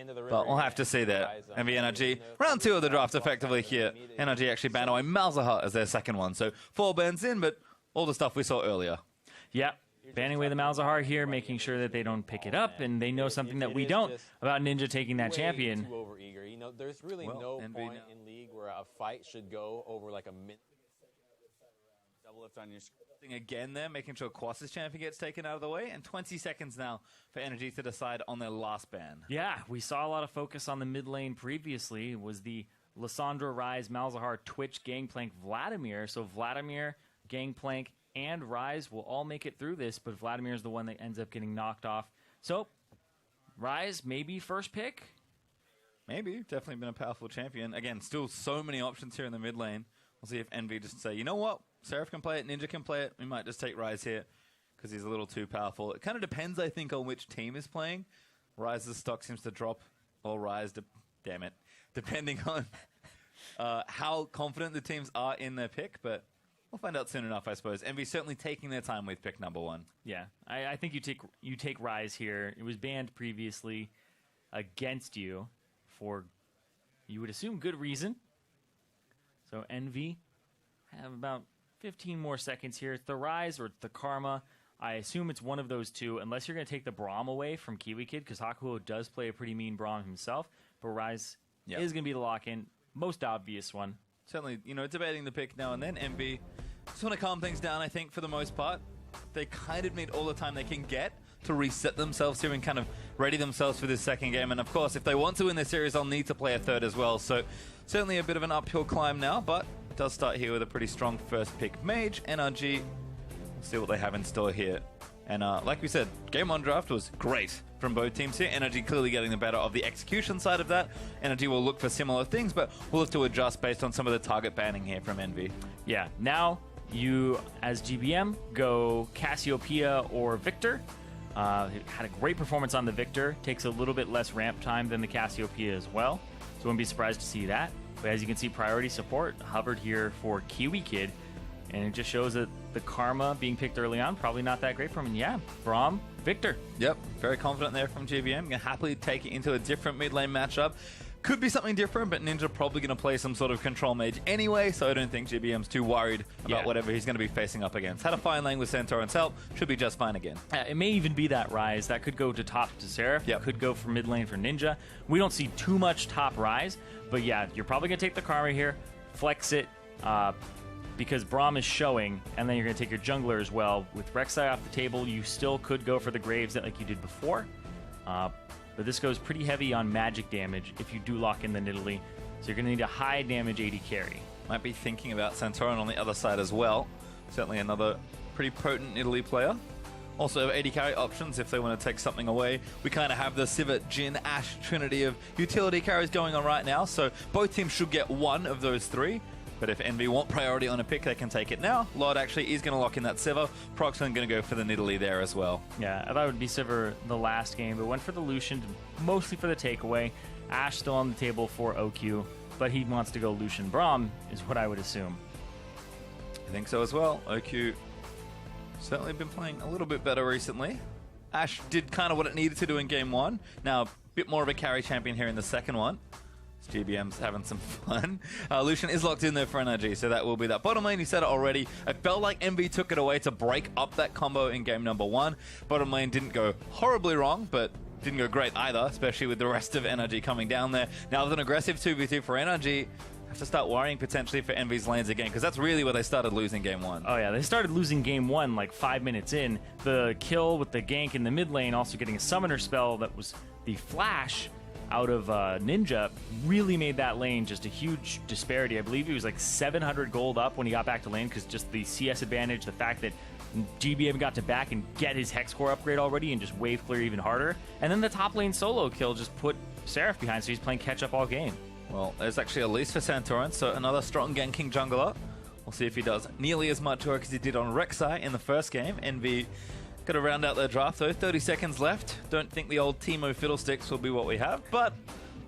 But we'll have to see that. NV NRG, round 2 of the draft effectively here. NRG actually banned away Malzahar as their second one. So 4 bans in, but all the stuff we saw earlier. Yeah, banning away the Malzahar here, making sure that they don't pick it up, and they know something that we don't about Ninja taking that champion. You know, there's really no point in League where a fight should go over like a minute. Double lift on your screen again there, making sure Quas's champion gets taken out of the way, and 20 seconds now for NRG to decide on their last ban. Yeah, we saw a lot of focus on the mid lane previously. It was the Lissandra, Rise, Malzahar, Twitch, Gangplank, Vladimir. So Vladimir, Gangplank, and Rise will all make it through this, but Vladimir is the one that ends up getting knocked off. So Rise, maybe first pick? Maybe. Definitely been a powerful champion. Again, still so many options here in the mid lane. We'll see if NV just say, you know what? Seraph can play it, Ninja can play it. We might just take Rise here because he's a little too powerful. It kind of depends, I think, on which team is playing. Rise's stock seems to drop, or Rise, damn it, depending on how confident the teams are in their pick. But we'll find out soon enough, I suppose. NV certainly taking their time with pick number 1. Yeah, I think you take Rise here. It was banned previously against you for, you would assume, good reason. So NV have about 15 more seconds here. It's the Rise or the Karma. I assume it's one of those two, unless you're going to take the Braum away from Kiwi Kid, because Hakuho does play a pretty mean Braum himself. But Rise is going to be the lock-in. Most obvious one. Certainly, you know, debating the pick now and then. NV just want to calm things down, I think, for the most part. They kind of need all the time they can get to reset themselves here and kind of ready themselves for this second game. And of course, if they want to win this series, they'll need to play a third as well. So certainly a bit of an uphill climb now, but it does start here with a pretty strong first pick. Mage, NRG, we'll see what they have in store here. And like we said, game 1 draft was great from both teams here. NRG clearly getting the better of the execution side of that. NRG will look for similar things, but we'll have to adjust based on some of the target banning here from NV. Yeah, now you, as GBM, go Cassiopeia or Victor. Had a great performance on the Victor. Takes a little bit less ramp time than the Cassiopeia as well. So wouldn't be surprised to see that. But as you can see, priority support hovered here for Kiwi Kid. And it just shows that the Karma being picked early on, probably not that great for him. And yeah, Braum, Victor. Yep, very confident there from GBM. Gonna happily take it into a different mid lane matchup. Could be something different, but Ninja probably going to play some sort of control mage anyway, so I don't think GBM's too worried about whatever he's going to be facing up against. Had a fine lane with Centaur's help, should be just fine again. It may even be that Rise. That could go to top to Seraph. Yep. Could go for mid lane for Ninja. We don't see too much top Rise, but yeah, you're probably going to take the Karma here, flex it, because Braum is showing, and then you're going to take your jungler as well. With Rek'Sai off the table, you still could go for the Graves like you did before. But this goes pretty heavy on magic damage if you do lock in the Nidalee. So you're going to need a high damage AD carry. Might be thinking about Santorin on the other side as well. Certainly another pretty potent Nidalee player. Also AD carry options if they want to take something away. We kind of have the Sivir, Jhin, Ashe trinity of utility carries going on right now. So both teams should get one of those 3. But if NV want priority on a pick, they can take it now. Lord actually is going to lock in that Sivir. Proxon going to go for the Nidalee there as well. Yeah, I thought it would be Sivir the last game, but went for the Lucian, mostly for the takeaway. Ashe still on the table for OQ, but he wants to go Lucian. Braum is what I would assume. I think so as well. OQ certainly been playing a little bit better recently. Ashe did kind of what it needed to do in game 1. Now a bit more of a carry champion here in the second one. GBM's having some fun. Lucian is locked in there for NRG, so that will be that. Bottom lane, you said it already. I felt like NV took it away to break up that combo in game number 1. Bottom lane didn't go horribly wrong, but didn't go great either, especially with the rest of NRG coming down there. Now with an aggressive 2v2 for NRG, have to start worrying potentially for NV's lanes again, because that's really where they started losing game 1. Oh yeah, they started losing game 1 like 5 minutes in. The kill with the gank in the mid lane, also getting a summoner spell that was the flash out of Ninja, really made that lane just a huge disparity. I believe he was like 700 gold up when he got back to lane, because just the CS advantage, the fact that GBM got to back and get his Hex Core upgrade already and just wave clear even harder. And then the top lane solo kill just put Seraph behind, so he's playing catch up all game. Well, there's actually a lease for Santorin, so another strong ganking jungler. We'll see if he does nearly as much work as he did on Rek'Sai in the first game. NV got to round out their draft though. 30 seconds left. Don't think the old Teemo Fiddlesticks will be what we have, but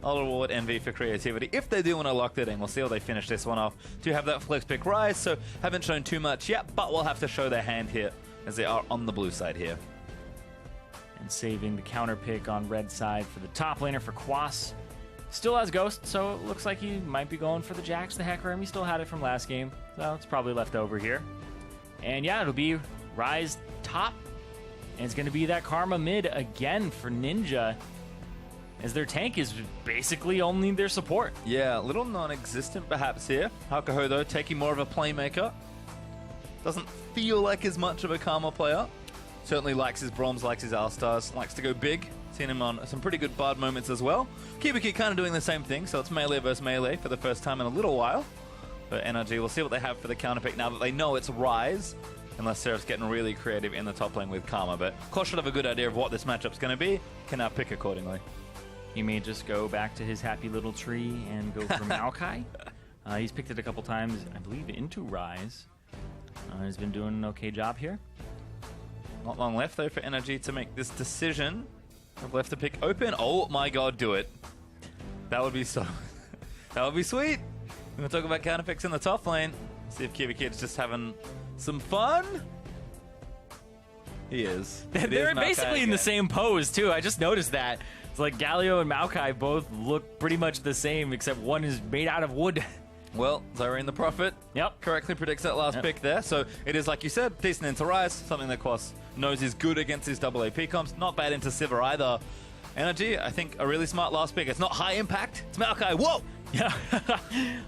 I'll reward NV for creativity. If they do want to lock that in, we'll see how they finish this one off to have that flex pick Rise, so haven't shown too much yet, but we'll have to show their hand here as they are on the blue side here. And saving the counter pick on red side for the top laner for Quas. Still has Ghost, so it looks like he might be going for the Jax the Hecarim. He still had it from last game, so it's probably left over here. And yeah, it'll be Ryze top. And it's going to be that Karma mid again for Ninja, as their tank is basically only their support. Yeah, a little non-existent perhaps here. Hakuho, though, taking more of a playmaker. Doesn't feel like as much of a Karma player. Certainly likes his Broms, likes his All-Stars, likes to go big. Seen him on some pretty good Bard moments as well. Kibiki kind of doing the same thing, so it's melee versus melee for the first time in a little while. But NRG, we'll see what they have for the counter pick now that they know it's Ryze. Unless Seraph's getting really creative in the top lane with Karma. But of course should have a good idea of what this matchup's going to be. Can now pick accordingly. He may just go back to his happy little tree and go for Maokai. He's picked it a couple times, I believe, into Ryze. He's been doing an okay job here. Not long left, though, for NRG to make this decision. I've left the pick open. Oh, my God, do it. That would be so... that would be sweet. We're going to talk about counter picks in the top lane. See if Kibikid's just having some fun. He is. They're basically in the same pose, too. I just noticed that. It's like Galio and Maokai both look pretty much the same, except one is made out of wood. Well, Zyrene the Prophet correctly predicts that last pick there. So it is, like you said, decent into Ryze, something that Quas knows is good against his double AP comps. Not bad into Sivir either. NRG, I think, a really smart last pick. It's not high impact. It's Maokai. Whoa! Yeah.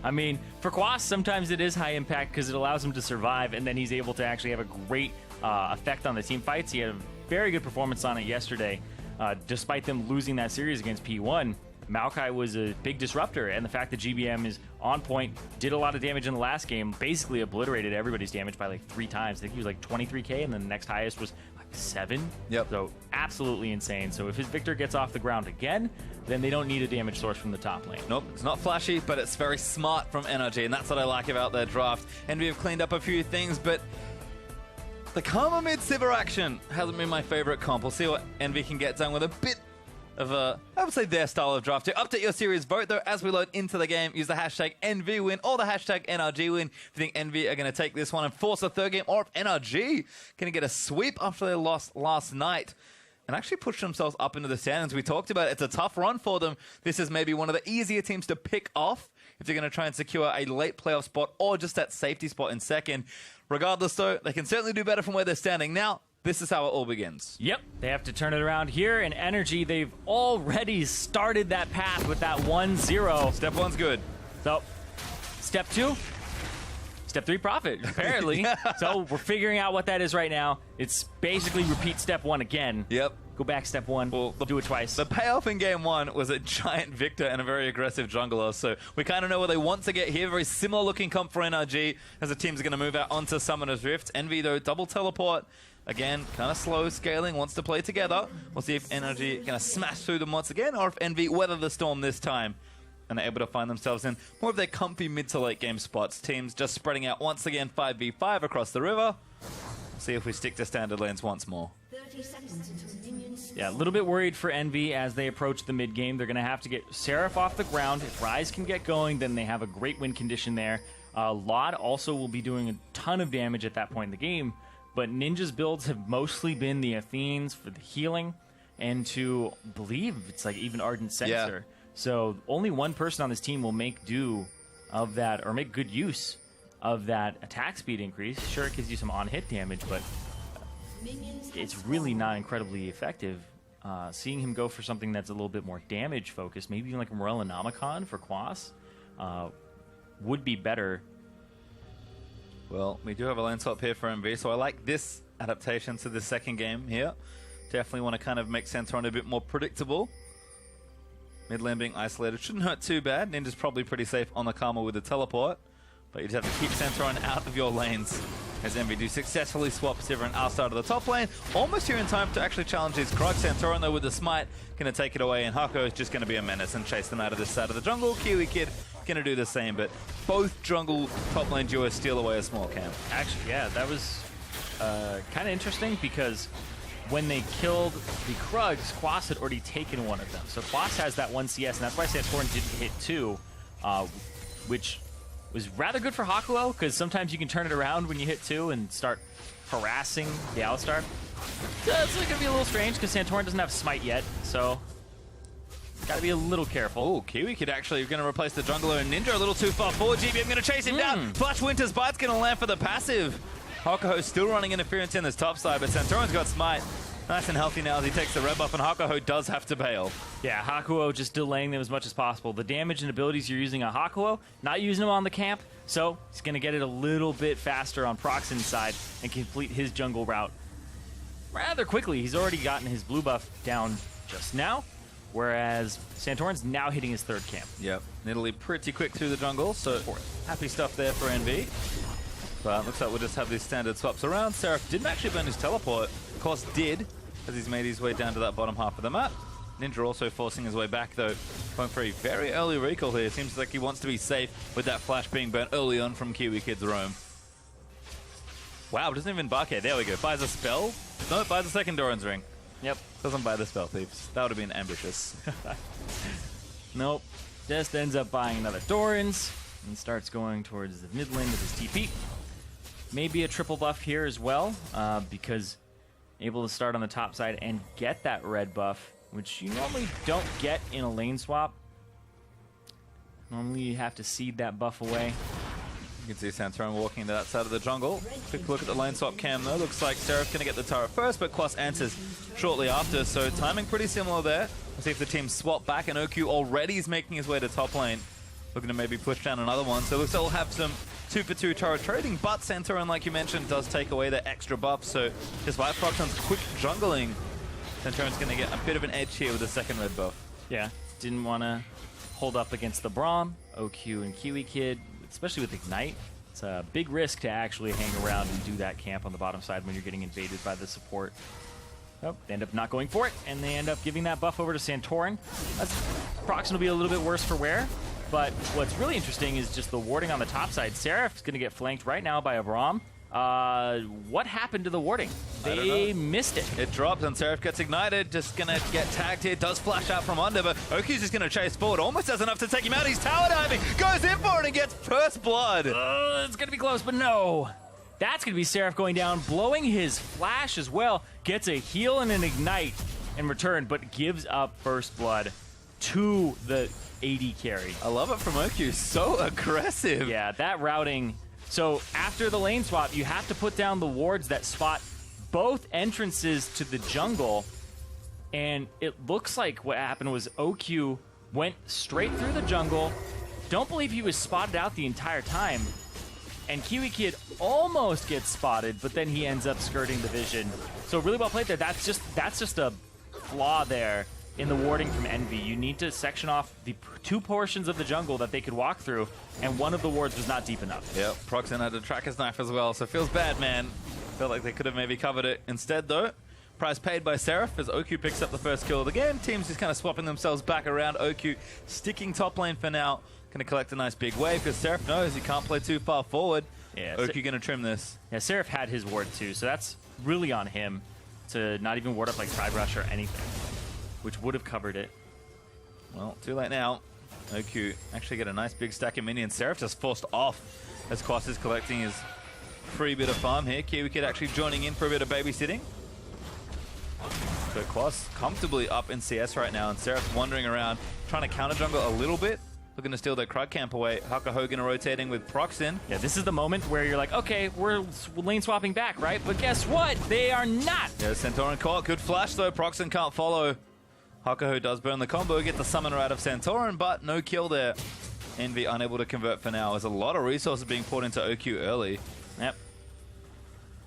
I mean, for Quas, sometimes it is high impact because it allows him to survive, and then he's able to actually have a great effect on the team fights. He had a very good performance on it yesterday. Despite them losing that series against P1, Maokai was a big disruptor, and the fact that GBM is on point, did a lot of damage in the last game, basically obliterated everybody's damage by like 3 times. I think he was like 23k, and then the next highest was like 7. Yep. So absolutely insane. So if his Victor gets off the ground again, then they don't need a damage source from the top lane. Nope, it's not flashy, but it's very smart from NRG, and that's what I like about their draft. And we have cleaned up a few things, but the Karma mid Sivir action hasn't been my favorite comp. We'll see what Envy can get done with a bit of I would say their style of draft. To update your series vote, though, as we load into the game, use the hashtag NVWin or the hashtag NRGWin. If you think Envy are going to take this one and force a third game, or if NRG going to get a sweep after they lost last night and actually push themselves up into the standings. We talked about it. It's a tough run for them. This is maybe one of the easier teams to pick off if they're going to try and secure a late playoff spot or just that safety spot in second. Regardless, though, they can certainly do better from where they're standing now. This is how it all begins. Yep, they have to turn it around here, and NRG, they've already started that path with that 1-0. Step 1's good. So, step 2, step 3 profit, apparently. Yeah. So we're figuring out what that is right now. It's basically repeat step 1 again. Yep. Go back step 1, well, do it twice. The payoff in game 1 was a giant Victor and a very aggressive jungler, so we kind of know where they want to get here. Very similar looking comp for NRG as the team's going to move out onto Summoner's Rift. Envy, though, double teleport. Again, kind of slow scaling, wants to play together. We'll see if NRG going to smash through them once again, or if Envy weather the storm this time and are able to find themselves in more of their comfy mid to late game spots. Teams just spreading out once again, 5v5 across the river. See if we stick to standard lanes once more. 30 seconds until minions. Yeah, a little bit worried for Envy as they approach the mid game. They're going to have to get Seraph off the ground. If Ryze can get going, then they have a great win condition there. Lod also will be doing a ton of damage at that point in the game. But Ninja's builds have mostly been the Athenes for the healing, and to believe it's like even Ardent Sensor. Yeah. So only one person on this team will make do of that, or make good use of that attack speed increase. Sure, it gives you some on-hit damage, but it's really not incredibly effective. Seeing him go for something that's a little bit more damage focused, maybe even like a Morellonomicon for Quas, would be better. Well, we do have a lane swap here for MV, so I like this adaptation to the second game here. Definitely want to kind of make Centron a bit more predictable. Mid lane being isolated shouldn't hurt too bad. Ninja's probably pretty safe on the Karma with the teleport, but you just have to keep Centron out of your lanes as MV do successfully swap Sivir and outside of the top lane. Almost here in time to actually challenge his Krug. Centron, though, with the smite, going to take it away, and Hako is just going to be a menace and chase them out of this side of the jungle. Kiwi Kid going to do the same, but both jungle top lane duos steal away a small camp. Actually, yeah, that was kind of interesting because when they killed the Krugs, Quas had already taken one of them. So Quas has that 1 CS, and that's why Santorin didn't hit 2, which was rather good for Hakuo, because sometimes you can turn it around when you hit 2 and start harassing the Alistar. It's going to be a little strange because Santorin doesn't have Smite yet, so got to be a little careful. Oh, Kiwi Kid actually going to replace the jungler and Ninja a little too far forward. GBM going to chase him down. Flash Winter's Bite's going to land for the passive. Hakuho still running interference in this top side, but Santorin's got Smite. Nice and healthy now as he takes the red buff, and Hakuho does have to bail. Yeah, Hakuho just delaying them as much as possible. The damage and abilities you're using on Hakuho, not using them on the camp, so he's going to get it a little bit faster on Proxen's side and complete his jungle route rather quickly. He's already gotten his blue buff down just now, whereas Santorin's now hitting his third camp. Yep, Nidalee pretty quick through the jungle, so happy stuff there for NV. But looks like we'll just have these standard swaps around. Seraph didn't actually burn his teleport. Of course did, as he's made his way down to that bottom half of the map. Ninja also forcing his way back, though, going for a very early recall here. Seems like he wants to be safe with that flash being burnt early on from Kiwi Kid's roam. Wow, doesn't even bark here. There we go. Buys a spell. No, buys a second Doran's ring. Yep. Doesn't buy the spell thieves. That would have been ambitious. Nope. Just ends up buying another Doran's and starts going towards the mid lane with his TP. Maybe a triple buff here as well, because able to start on the top side and get that red buff, which you normally don't get in a lane swap. Normally you have to seed that buff away. You can see Santorin walking to that side of the jungle. Quick look at the lane swap cam though. Looks like Seraph going to get the turret first, but Quas answers shortly after, so timing pretty similar there. We'll see if the team swap back, and OQ already is making his way to top lane. Looking to maybe push down another one, so it looks like we'll have some 2-for-2 turret trading, but Santorin, like you mentioned, does take away the extra buff, so despite Proxen's quick jungling, Santorin's going to get a bit of an edge here with the second red buff. Yeah, didn't want to hold up against the Braum, OQ and Kiwi Kid, especially with Ignite. It's a big risk to actually hang around and do that camp on the bottom side when you're getting invaded by the support. Oh, they end up not going for it, and they end up giving that buff over to Santorin. Proxen will be a little bit worse for wear. But what's really interesting is just the warding on the top side. Seraph's going to get flanked right now by a Braum. What happened to the warding? They missed it. It dropped and Seraph gets ignited. Just going to get tagged here. Does flash out from under, but Oki's just going to chase forward. Almost has enough to take him out. He's tower diving. Goes in for it and gets first blood. It's going to be close, but no. That's going to be Seraph going down, blowing his flash as well. Gets a heal and an ignite in return, but gives up first blood to the AD carry. I love it from OQ. So aggressive. Yeah, that routing. So after the lane swap, you have to put down the wards that spot both entrances to the jungle. And it looks like what happened was OQ went straight through the jungle. Don't believe he was spotted out the entire time. And Kiwi Kid almost gets spotted, but then he ends up skirting the vision. So really well played there. That's just a flaw there in the warding from Envy. You need to section off the two portions of the jungle that they could walk through, and one of the wards was not deep enough. Yep, Proxen had to track his knife as well, so feels bad, man. Felt like they could have maybe covered it instead, though. Prize paid by Seraph as OQ picks up the first kill of the game. Teams just kind of swapping themselves back around. OQ sticking top lane for now. Going to collect a nice big wave because Seraph knows he can't play too far forward. Yeah, OQ going to trim this. Yeah, Seraph had his ward too, so that's really on him to not even ward up like Tide Rush or anything, which would have covered it. Well, too late now. OQ actually get a nice big stack of minions. Seraph just forced off as Quas is collecting his free bit of farm here. Kiwi Kid actually joining in for a bit of babysitting. So Quas comfortably up in CS right now, and Seraph wandering around, trying to counter jungle a little bit, looking to steal their Krug camp away. Haka Hogan rotating with Proxen. Yeah, this is the moment where you're like, okay, we're lane swapping back, right? But guess what? They are not. Yeah, Santorin caught. Good flash though. Proxen can't follow. Hakuho does burn the combo, get the summoner out of Santorin, but no kill there. Envy unable to convert for now. There's a lot of resources being poured into OQ early. Yep.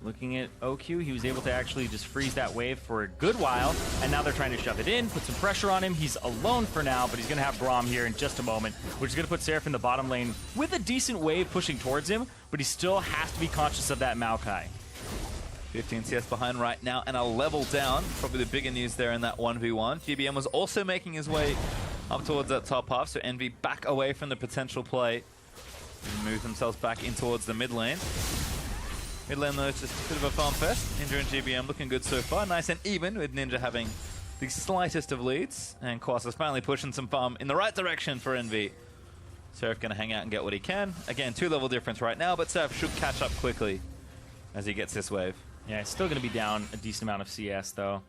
Looking at OQ, he was able to actually just freeze that wave for a good while, and now they're trying to shove it in, put some pressure on him. He's alone for now, but he's going to have Braum here in just a moment, which is going to put Seraph in the bottom lane with a decent wave pushing towards him, but he still has to be conscious of that Maokai. 15 CS behind right now and a level down. Probably the bigger news there in that 1v1. GBM was also making his way up towards that top half, so Envy back away from the potential play. Move themselves back in towards the mid lane. Mid lane though, it's just a bit of a farm fest. Ninja and GBM looking good so far. Nice and even with Ninja having the slightest of leads. And Quas is finally pushing some farm in the right direction for Envy. Seraph going to hang out and get what he can. Again, 2 level difference right now, but Seraph should catch up quickly as he gets this wave. Yeah, it's still going to be down a decent amount of CS, though.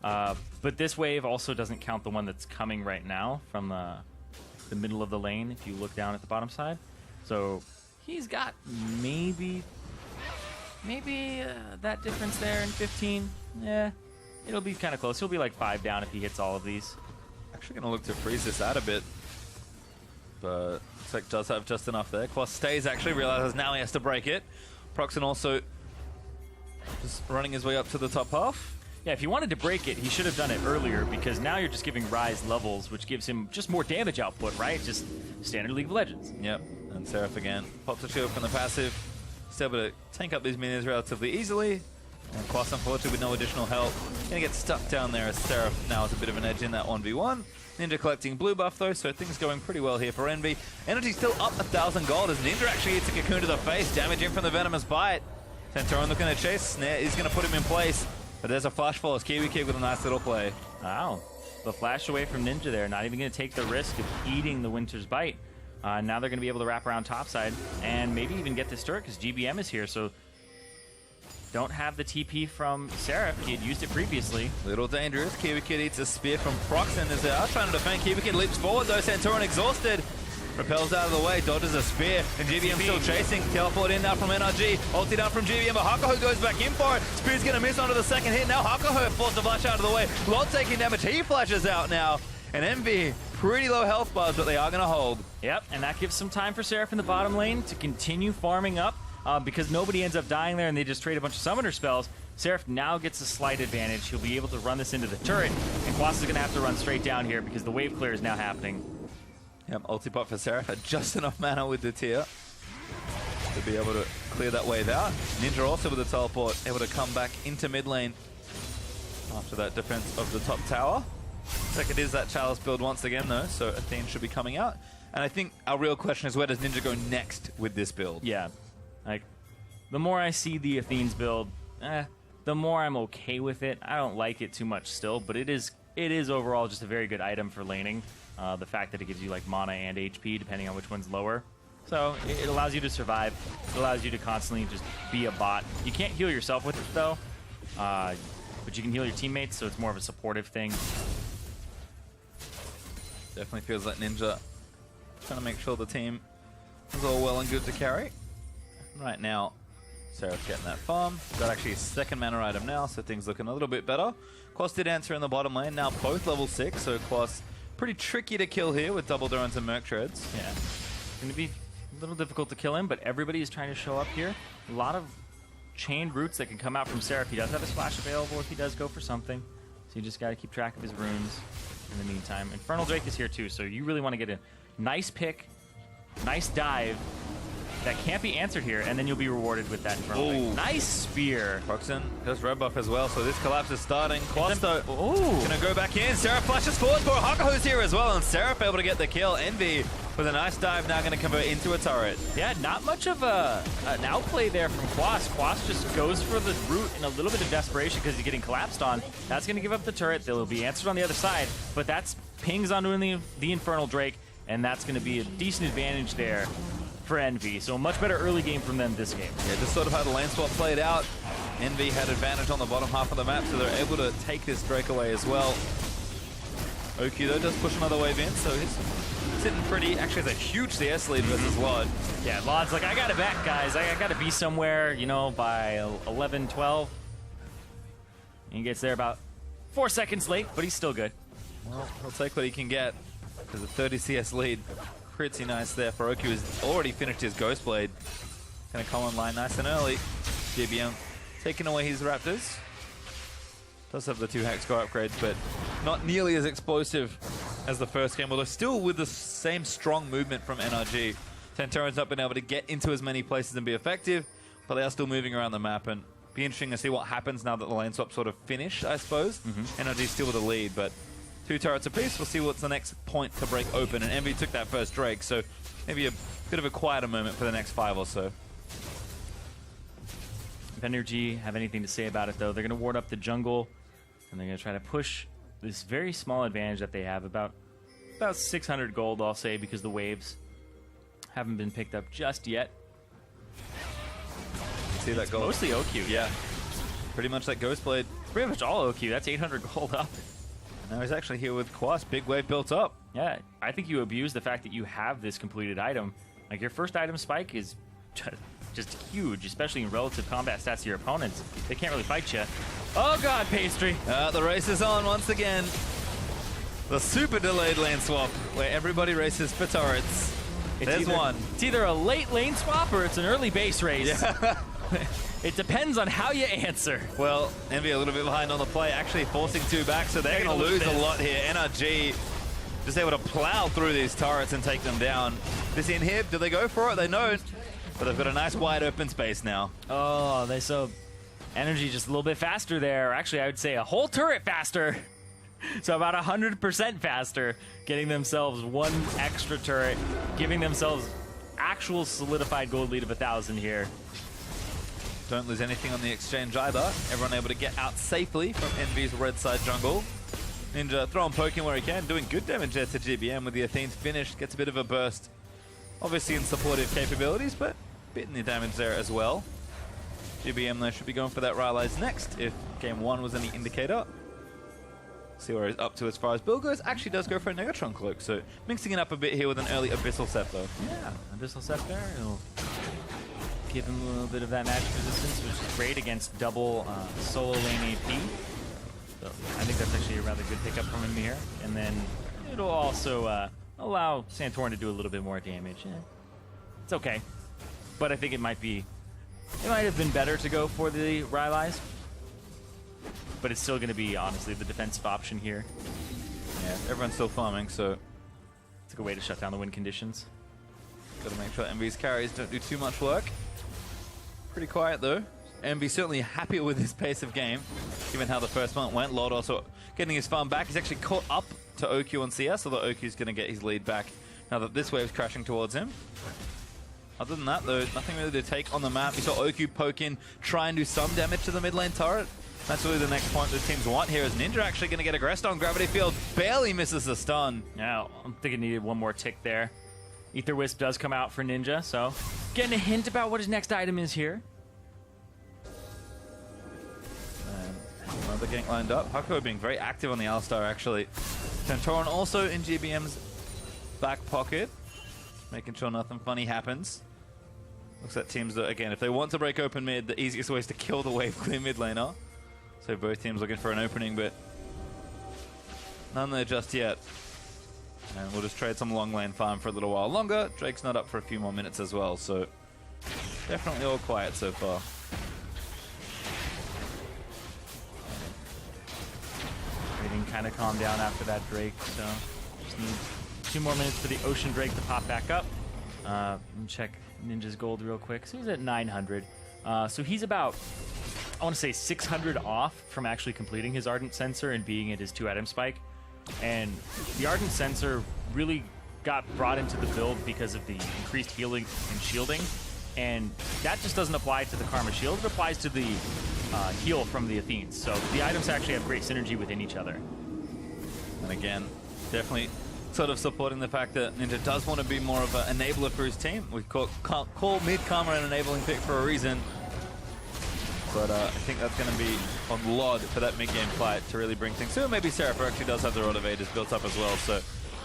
But this wave also doesn't count the one that's coming right now from the middle of the lane, if you look down at the bottom side. So he's got maybe that difference there in 15. Yeah, it'll be kind of close. He'll be like 5 down if he hits all of these. Actually going to look to freeze this out a bit. But looks like does have just enough there. Quas stays, actually realizes now he has to break it. Proxen also just running his way up to the top half. Yeah, if he wanted to break it, he should have done it earlier, because now you're just giving Ryze levels, which gives him just more damage output, right? Just standard League of Legends. Yep, and Seraph again. Pops a shield from the passive. He's able to tank up these minions relatively easily. And Quas, unfortunately, with no additional help, gonna get stuck down there as Seraph now has a bit of an edge in that 1v1. Ninja collecting blue buff though, so things going pretty well here for Envy. NRG still up 1,000 gold as Ninja actually hits a Cocoon to the face, damaging from the Venomous Bite. Centauran looking to chase, Snare is gonna put him in place. But there's a flash fall as Kiwi Kid with a nice little play. Wow. The flash away from Ninja there, not even going to take the risk of eating the Winter's Bite. Now they're going to be able to wrap around topside and maybe even get this turret because GBM is here, so don't have the TP from Seraph. He had used it previously. Little dangerous. Kiwi Kid eats a spear from Proxen as they are trying to defend. Kiwi Kid leaps forward though, Centauran exhausted. Repels out of the way, dodges a spear, and GBM still chasing. Teleport in now from NRG. Ulti down from GBM, but Hakuho goes back in for it. Spear's going to miss onto the second hit. Now Hakuho forced to flash out of the way. Lot taking damage. He flashes out now. And Envy, pretty low health bars, but they are going to hold. Yep, and that gives some time for Seraph in the bottom lane to continue farming up because nobody ends up dying there and they just trade a bunch of summoner spells. Seraph now gets a slight advantage. He'll be able to run this into the turret, and Quas is going to have to run straight down here because the wave clear is now happening. Yep, ulti-pot for Seraph had just enough mana with the tier to be able to clear that wave out. Ninja also with the teleport, able to come back into mid lane after that defense of the top tower. Second is that Chalice build once again though, so Athene should be coming out. And I think our real question is, where does Ninja go next with this build? Yeah, like, the more I see the Athene's build, the more I'm okay with it. I don't like it too much still, but it is overall just a very good item for laning. The fact that it gives you like mana and HP depending on which one's lower. So it allows you to survive. It allows you to constantly just be a bot. You can't heal yourself with it though, but you can heal your teammates, so it's more of a supportive thing. Definitely feels like Ninja trying to make sure the team is all well and good to carry. Right now, Seraph's getting that farm. Got actually a second mana item now, so things looking a little bit better. Quas did answer in the bottom lane, now both level 6, so Quas pretty tricky to kill here with double drones and Merc Treads. Yeah, it's going to be a little difficult to kill him, but everybody is trying to show up here. A lot of chained roots that can come out from Seraph. He does have a splash available if he does go for something, so you just got to keep track of his runes in the meantime. Infernal Drake is here too, so you really want to get a nice pick, nice dive that can't be answered here, and then you'll be rewarded with that Infernal Drake. Nice spear. Proxen does red buff as well, so this collapse is starting. Quas though, gonna go back in. Seraph flashes forward for Hakuho's here as well, and Seraph able to get the kill. Envy with a nice dive now gonna convert into a turret. Yeah, not much of an outplay there from Quas. Quas just goes for the root in a little bit of desperation because he's getting collapsed on. That's gonna give up the turret. They'll be answered on the other side, but that's pings onto the Infernal Drake, and that's gonna be a decent advantage there for Envy. So a much better early game from them this game. Yeah, just sort of how the lane swap played out. Envy had advantage on the bottom half of the map, so they're able to take this Drake away as well. OQ though does push another wave in, so he's sitting pretty. Actually, it's a huge CS lead versus Lod. Yeah, Lod's like, I got it back, guys. I got to be somewhere, you know, by 11, 12. And he gets there about 4 seconds late, but he's still good. Well, he'll take what he can get. There's a 30 CS lead. Pretty nice there for Oku, who's already finished his Ghost Blade. Gonna come online nice and early. GBM taking away his Raptors. Does have the 2 Hex Score upgrades, but not nearly as explosive as the first game, although still with the same strong movement from NRG. Centauran's not been able to get into as many places and be effective, but they are still moving around the map, and be interesting to see what happens now that the lane swap sort of finished, I suppose. NRG still with a lead, but 2 turrets apiece. We'll see what's the next point to break open, and Envy took that first Drake, so maybe a bit of a quieter moment for the next 5 or so. If NRG have anything to say about it, though, they're going to ward up the jungle, and they're going to try to push this very small advantage that they have, about 600 gold, I'll say, because the waves haven't been picked up just yet. See that gold? Mostly OQ. Yeah. pretty much that Ghost Blade. It's pretty much all OQ. That's 800 gold up. Now he's actually here with Quas. Big wave built up. Yeah, I think you abuse the fact that you have this completed item. Like, your first item spike is just huge, especially in relative combat stats to your opponents. They can't really fight you. Oh god, Pastry! The race is on once again. The super delayed lane swap, where everybody races for turrets. There's one. It's either a late lane swap or it's an early base race. Yeah. It depends on how you answer. Well, Envy a little bit behind on the play, actually forcing 2 back, so they're going to lose a lot here. NRG just able to plow through these turrets and take them down. This inhib, do they go for it? They don't, but they've got a nice wide open space now. Oh, Energy just a little bit faster there. Actually, I would say a whole turret faster. So about 100% faster, getting themselves 1 extra turret, giving themselves actual solidified gold lead of 1,000 here. Don't lose anything on the exchange either. Everyone able to get out safely from Envy's red side jungle. Ninja throwing poking where he can, doing good damage there to GBM with the Athene's finished. Gets a bit of a burst, obviously in supportive capabilities, but bit in the damage there as well. GBM though should be going for that Rylai's next if game 1 was any indicator. See where he's up to as far as build goes. Actually does go for a Negatron Cloak, so mixing it up a bit here with an early Abyssal Scepter. Yeah, Abyssal Scepter. It'll give him a little bit of that magic resistance, which is great against double solo lane AP. So I think that's actually a rather good pickup from him here. And then it'll also allow Santorin to do a little bit more damage. Yeah. It's okay, but I think it might have been better to go for the Rylai's. But it's still going to be, honestly, the defensive option here. Yeah, everyone's still farming, so it's a good way to shut down the win conditions. Got to make sure Envy's carries don't do too much work. Pretty quiet though. Envy certainly happier with his pace of game, given how the first month went. Lord also getting his farm back. He's actually caught up to OQ on CS, although OQ's going to get his lead back now that this wave's crashing towards him. Other than that though, nothing really to take on the map. You saw OQ poke in, try and do some damage to the mid lane turret. That's really the next point the teams want here. Is Ninja actually going to get aggressed on Gravity Field? Barely misses the stun. Yeah, I'm thinking needed one more tick there. Ether Wisp does come out for Ninja, so getting a hint about what his next item is here. Another gank lined up. Hako being very active on the Alistar actually. Santorin also in GBM's back pocket, making sure nothing funny happens. Looks like teams that, again, if they want to break open mid, the easiest way is to kill the wave clear mid laner. So both teams looking for an opening, but none there just yet. And we'll just trade some long lane farm for a little while longer. Drake's not up for a few more minutes as well, so definitely all quiet so far. Everything kind of calmed down after that Drake, so just need 2 more minutes for the Ocean Drake to pop back up. Let me check Ninja's gold real quick. So he's at 900. So he's about, I want to say 600 off from actually completing his Ardent Sensor and being at his 2-item spike. And the Ardent Sensor really got brought into the build because of the increased healing and shielding. And that just doesn't apply to the Karma Shield. It applies to the heal from the Athenes. So the items actually have great synergy within each other. And again, definitely sort of supporting the fact that Ninja does want to be more of an enabler for his team. We call mid-Karma an enabling pick for a reason. But I think that's going to be on Lod for that mid-game fight to really bring things. So maybe Seraph actually does have the Rod of Ages built up as well. So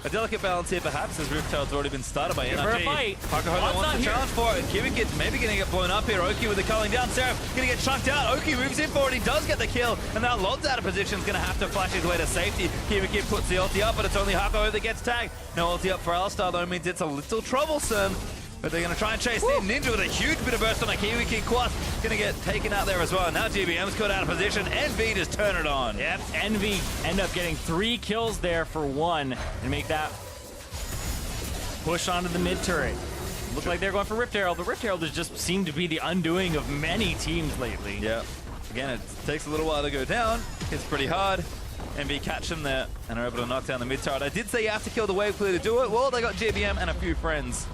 a delicate balance here perhaps, as Riptail's already been started by NRG. Hakahoda wants to challenge for it. Kivik maybe going to get blown up here. Oki with the culling down. Seraph going to get chunked out. Oki moves in for it. He does get the kill. And now Lod's out of position. Is going to have to flash his way to safety. Kivik puts the ulti up, but it's only Hakahoda that gets tagged. No ulti up for Alistar though means it's a little troublesome. But they're going to try and chase in. Ninja with a huge bit of burst on a Kiwi King. Quas going to get taken out there as well. Now GBM's caught out of position. Envy just turn it on. Yep, Envy end up getting 3 kills there for 1 and make that push onto the mid turret. Looked like they're going for Rift Herald, but Rift Herald has just seemed to be the undoing of many teams lately. Yeah. Again, it takes a little while to go down. Hits pretty hard. Envy catch them there and are able to knock down the mid turret. I did say you have to kill the wave clear to do it. Well, they got GBM and a few friends.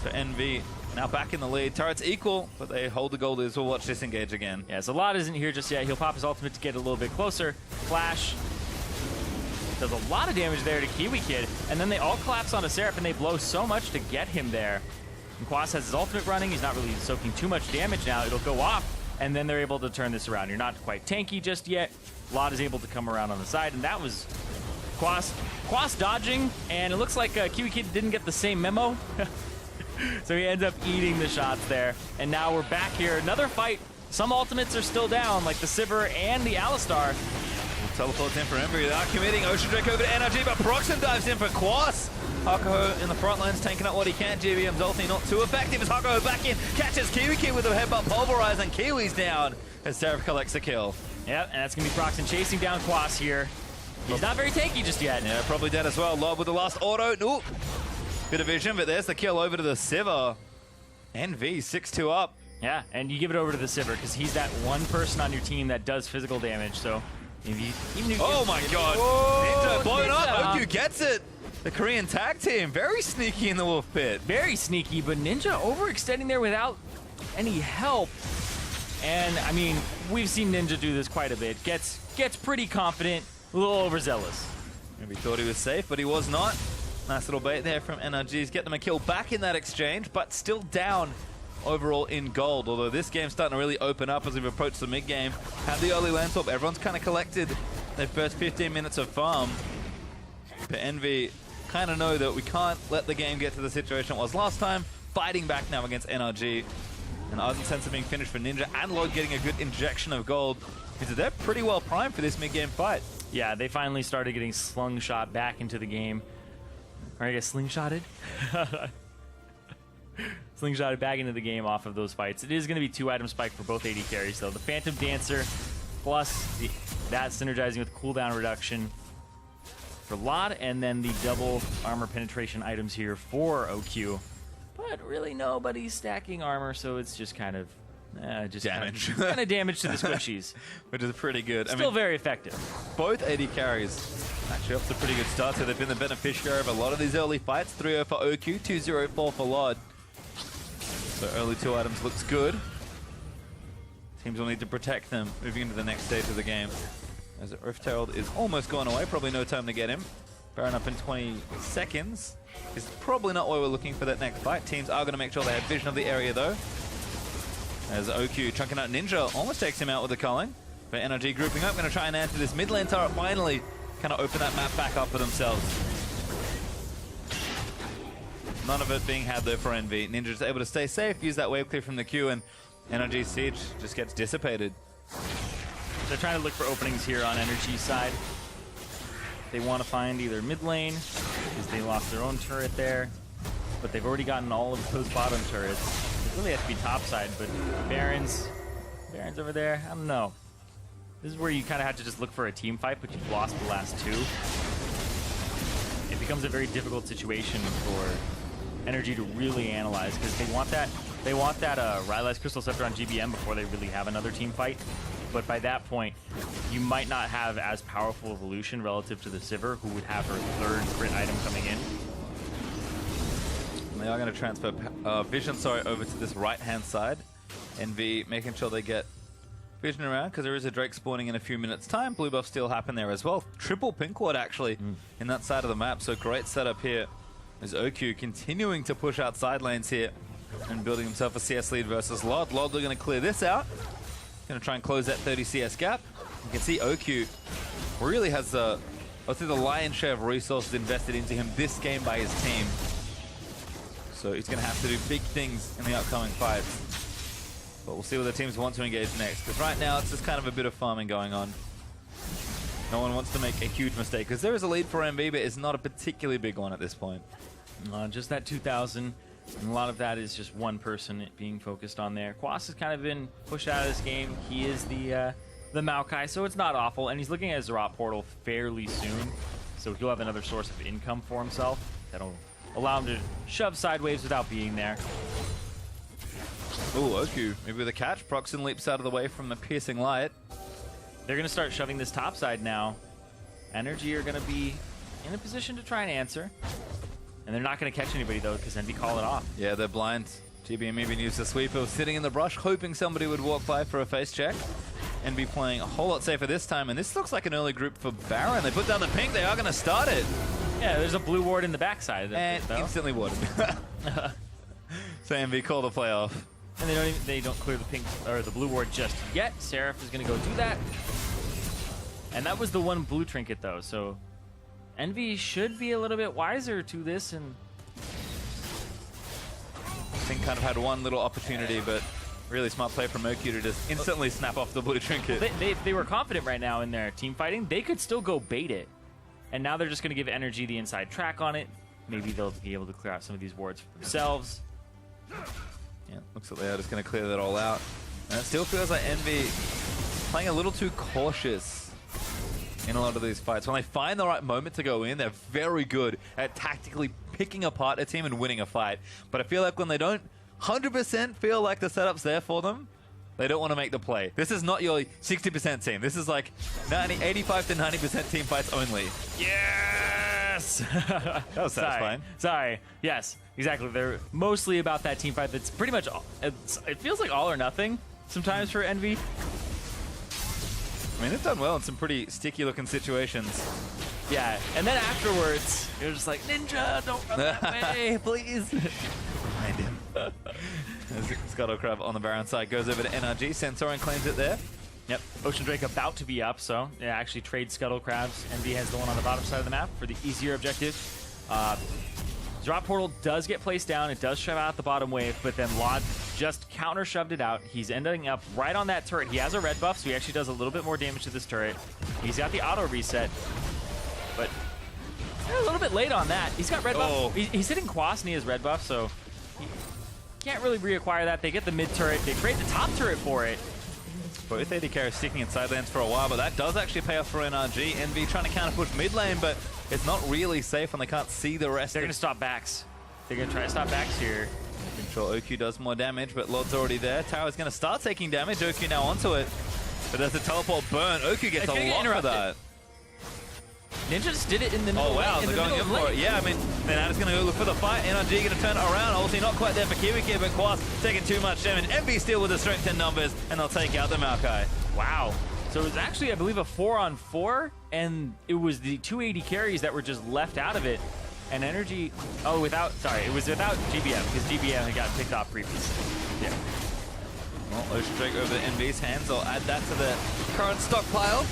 So Envy now back in the lead. Turret's equal, but they hold the gold as we'll watch this engage again. Yeah, so Lot isn't here just yet. He'll pop his ultimate to get a little bit closer. Flash does a lot of damage there to Kiwi Kid, and then they all collapse onto Seraph and they blow so much to get him there. And Quas has his ultimate running. He's not really soaking too much damage now. It'll go off and then they're able to turn this around. You're not quite tanky just yet. Lot is able to come around on the side, and that was Quas dodging, and it looks like Kiwi Kid didn't get the same memo. So he ends up eating the shots there, and now we're back here. Another fight. Some ultimates are still down, like the Sivir and the Alistar. Teleports in for Ember. They are committing. Ocean Drake over to NRG, but Proxim dives in for Quas. Hakuho in the front lines, tanking up what he can. GBM's ulti not too effective as Hakuho back in. Catches Kiwi Kid with a headbutt pulverize, and Kiwi's down as Seraph collects a kill. Yep, and that's going to be Proxim chasing down Quas here. He's not very tanky just yet. Yeah, probably dead as well. Lob with the last auto. Ooh. Bit of vision, but there's the kill over to the Sivir. NV 6-2 up. Yeah, and you give it over to the Sivir because he's that one person on your team that does physical damage. So if you, even if you oh my god! Ninja blown up. OQ gets it. The Korean tag team very sneaky in the Wolf Pit. Very sneaky, but Ninja overextending there without any help. And I mean, we've seen Ninja do this quite a bit. Gets pretty confident, a little overzealous. Maybe thought he was safe, but he was not. Nice little bait there from NRG's. Get them a kill back in that exchange, but still down overall in gold. Although this game's starting to really open up as we've approached the mid game. Had the early land swap. Everyone's kind of collected their first 15 minutes of farm. But Envy kind of know that we can't let the game get to the situation it was last time. Fighting back now against NRG. And Ardent Sensor being finished for Ninja and Log getting a good injection of gold. Because they're pretty well primed for this mid-game fight. Yeah, they finally started getting slingshot back into the game. Or I guess slingshotted? Slingshotted back into the game off of those fights. It is going to be 2-item spike for both AD carries, though. The Phantom Dancer plus that synergizing with cooldown reduction for Lot, and then the double armor penetration items here for OQ. But really nobody's stacking armor, so it's just kind of just damage. Kind of damage to the squishies. Which is pretty good. Still very effective. Both AD carries actually off to a pretty good start, so they've been the beneficiary of a lot of these early fights. 3-0 for OQ, 2-0 for Lod. So early 2 items looks good. Teams will need to protect them moving into the next stage of the game. As Rift Herald is almost gone away, probably no time to get him. Baron up in 20 seconds. Is probably not what we're looking for that next fight. Teams are going to make sure they have vision of the area though. As OQ chunking out Ninja, almost takes him out with the culling. But NRG grouping up, going to try and answer this mid lane turret finally. Kind of open that map back up for themselves. None of it being had though for NV. Ninja's able to stay safe, use that wave clear from the Q, and NRG Siege just gets dissipated. They're trying to look for openings here on NRG's side. They want to find either mid lane, because they lost their own turret there, but they've already gotten all of those bottom turrets. It really has to be top side, but Baron's over there, I don't know. This is where you kind of have to just look for a team fight, but you've lost the last 2. It becomes a very difficult situation for NRG to really analyze, because they want that Rylai's Crystal Scepter on GBM before they really have another team fight. But by that point, you might not have as powerful evolution relative to the Sivir, who would have her 3rd crit item coming in. And they are going to transfer vision, over to this right-hand side. NV making sure they get vision around, because there is a Drake spawning in a few minutes' time. Blue buff still happen there as well. Triple pink ward actually in that side of the map, so great setup here. As OQ continuing to push out side lanes here and building himself a CS lead versus Lod. Lod are going to clear this out. Going to try and close that 30 CS gap. You can see OQ really has the lion's share of resources invested into him this game by his team. So he's going to have to do big things in the upcoming fights. But we'll see what the teams want to engage next. Because right now it's just kind of a bit of farming going on. No one wants to make a huge mistake. Because there is a lead for MB, but it's not a particularly big one at this point. Just that 2,000. And a lot of that is just one person being focused on there. Quas has kind of been pushed out of this game. He is the Maokai, so it's not awful. And he's looking at his Zerat portal fairly soon. So he'll have another source of income for himself. That'll allow him to shove sideways without being there. Ooh, OQ. Maybe with a catch. Proxim leaps out of the way from the piercing light. They're going to start shoving this top side now. NRG are going to be in a position to try and answer. And they're not going to catch anybody, though, because Envy call it off. Yeah, they're blind. GBM even used the sweeper, sitting in the brush, hoping somebody would walk by for a face check. Envy playing a whole lot safer this time, and this looks like an early group for Baron. They put down the pink, they are going to start it. Yeah, there's a blue ward in the backside. And instantly warded. So Envy call the play off. And they don't clear the pink or the blue ward just yet. Seraph is going to go do that. And that was the one blue trinket though, so Envy should be a little bit wiser to this, and I think kind of had one little opportunity, but really smart play from OQ to just instantly snap off the blue trinket. They were confident right now in their team fighting. They could still go bait it. And now they're just going to give NRG the inside track on it. Maybe they'll be able to clear out some of these wards for themselves. Yeah, looks like they are just going to clear that all out. And it still feels like Envy playing a little too cautious in a lot of these fights. When they find the right moment to go in, they're very good at tactically picking apart a team and winning a fight. But I feel like when they don't 100% feel like the setup's there for them, they don't want to make the play. This is not your 60% team. This is like 85 to 90% team fights only. Yes! That was satisfying. Sorry. Yes, exactly. They're mostly about that team fight that's pretty much, it feels like all or nothing sometimes for Envy. I mean, they've done well in some pretty sticky looking situations. Yeah, and then afterwards, you're just like, Ninja, don't run that way, please. Behind him. Scuttle Crab on the Baron side goes over to NRG. Centaurian claims it there. Yep, Ocean Drake about to be up, so yeah, actually trade Scuttle Crabs. Envy has the one on the bottom side of the map for the easier objective. Drop Portal does get placed down. It does shove out the bottom wave, but then Lod just counter shoved it out. He's ending up right on that turret. He has a red buff, so he actually does a little bit more damage to this turret. He's got the auto reset, but a little bit late on that. He's got red buff. He's hitting Quas and he has red buff, so he can't really reacquire that. They get the mid turret. They trade the top turret for it. Both AD carries sticking in side lanes for a while, but that does actually pay off for NRG. Envy trying to counter push mid lane, but it's not really safe when they can't see the rest. They're going to stop backs. They're going to try to stop backs here. I'm sure OQ does more damage, but Lord's already there. Tower's going to start taking damage. OQ now onto it. But as the teleport burn, OQ gets a lot for that. Ninja just did it in the middle. Oh wow, they're going in for it. Yeah, I mean, then Ada's going to go look for the fight. NRG going to turn it around. Obviously not quite there for KiwiKid, but Quas taking too much damage. Envy still with the strength in numbers, and they'll take out the Maokai. Wow. So it was actually, I believe, a 4-on-4, and it was the 280 carries that were just left out of it. And NRG, it was without GBM, because GBM had gotten picked off previously. Yeah. Well, Ocean Drake over to Envy's hands. I'll add that to the current stockpile.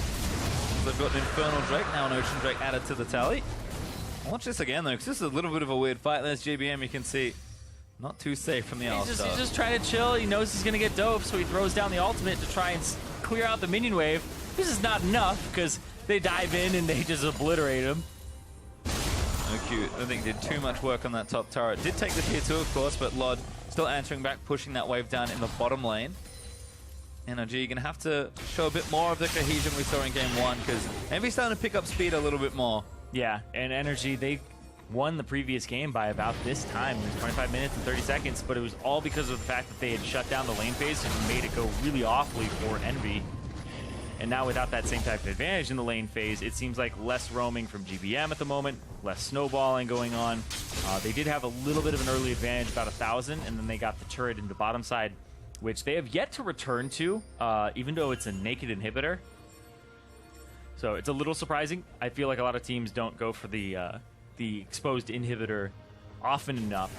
They've got an Infernal Drake, now an Ocean Drake added to the tally. Watch this again, though, because this is a little bit of a weird fight. There's GBM, you can see, not too safe from the Alistar. He's just trying to chill. He knows he's going to get doped, so he throws down the ultimate to try and clear out the minion wave. This is not enough, because they dive in and they just obliterate him. OQ, I think, did too much work on that top turret. Did take the tier 2, of course, but Lod still answering back, pushing that wave down in the bottom lane. NRG going to have to show a bit more of the cohesion we saw in game 1, because Envy's starting to pick up speed a little bit more. Yeah, and NRG, they won the previous game by about this time. It was 25 minutes and 30 seconds, but it was all because of the fact that they had shut down the lane phase and made it go really awfully for Envy. And now without that same type of advantage in the lane phase, it seems like less roaming from GBM at the moment, less snowballing going on. They did have a little bit of an early advantage, about 1,000, and then they got the turret in the bottom side, which they have yet to return to, even though it's a naked inhibitor. So it's a little surprising. I feel like a lot of teams don't go for the exposed inhibitor often enough.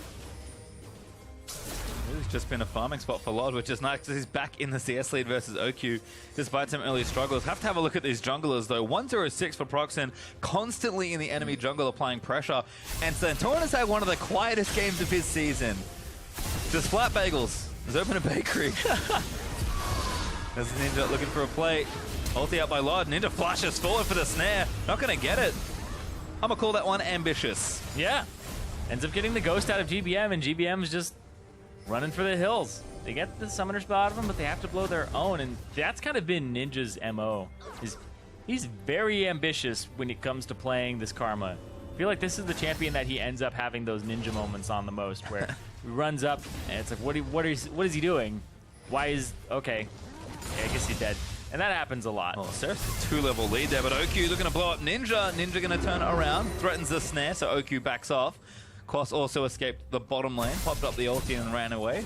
It's just been a farming spot for Lod, which is nice because he's back in the CS lead versus OQ, despite some early struggles. Have to have a look at these junglers, though. 106 for Proxen, constantly in the enemy jungle applying pressure. And Centaurian has had one of the quietest games of his season. Just flat bagels. He's open a bakery. There's Ninja looking for a play. Ulti out by Lod. Ninja flashes forward for the snare. Not going to get it. I'm going to call that one ambitious. Yeah. Ends up getting the ghost out of GBM, and GBM is just running for the hills. They get the summoner spell out of them, but they have to blow their own, and that's kind of been Ninja's MO. He's very ambitious when it comes to playing this Karma. I feel like this is the champion that he ends up having those ninja moments on the most, where he runs up, and it's like, what is he doing? Why is... Okay. Yeah, I guess he's dead. And that happens a lot. Oh, Seraph's a 2-level lead there, but OQ looking to blow up Ninja. Ninja going to turn around, threatens the snare, so OQ backs off. Quas also escaped the bottom lane, popped up the ulti and ran away.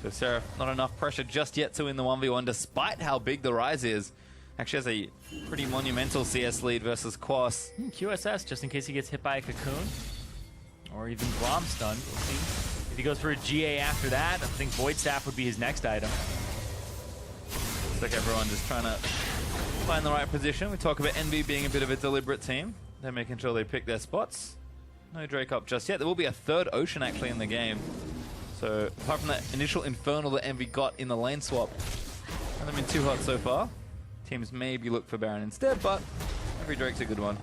So Seraph, not enough pressure just yet to win the 1v1, despite how big the rise is. Actually has a pretty monumental CS lead versus Quas. QSS, just in case he gets hit by a cocoon. Or even Glom stunned. We'll see if he goes for a GA after that, I think Void Staff would be his next item. Looks like everyone just trying to find the right position. We talk about NV being a bit of a deliberate team. They're making sure they pick their spots. No Drake up just yet. There will be a third Ocean actually in the game. So apart from that initial Infernal that Envy got in the lane swap, haven't been too hot so far. Teams maybe look for Baron instead, but every Drake's a good one.